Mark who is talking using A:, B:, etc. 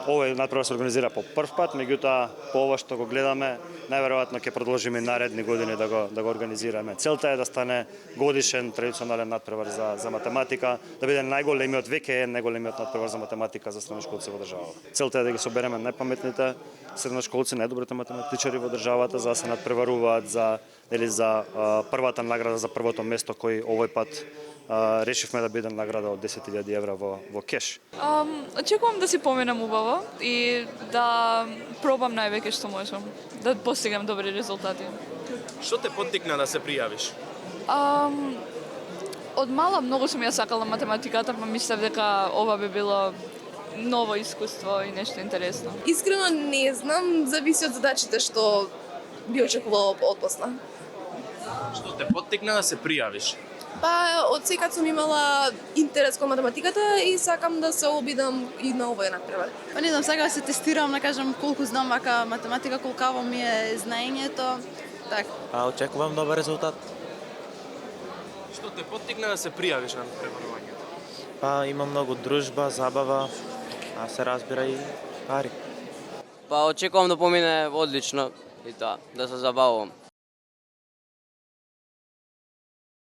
A: Овој надпревар се организира по прв пат, меѓутоа по ова што го гледаме, најверојатно ќе продолжиме и наредни години да го организираме. Целта е да стане годишен традиционален надпревар за математика, да биде најголемиот, веќе е најголемиот надпревар за математика за средношколци во државата. Целта е да ги собереме најпаметните средношколци, најдобрите математичари во државата за да се надпреваруваат за првата награда, за првото место кој овој пат решивме да биде награда од 10.000 евра во кеш.
B: Очекувам да си поминам убаво и да пробам највеќе што можам, да постигнам добри резултати.
C: Што те поттикна да се пријавиш?
B: Од мала многу сум ја сакала математиката, па мислев дека ова би било ново искуство и нешто интересно.
D: Искрено не знам, зависи од задачите што би очекувала од посла.
C: Што те поттикна да се пријавиш?
D: Па од секад сум имала интерес кон математиката и сакам да се обидам и на овој надпревар.
E: Па не знам, сега се тестирам, да кажам колку знам вака математика, колкаво ми е знаењето. Так.
F: Очекувам добар резултат.
C: Што те поттикна да се пријавиш на надпреварувањето?
F: Па има многу дружба, забава, а се разбира и пари.
G: Па очекувам да помине одлично и да се забавувам.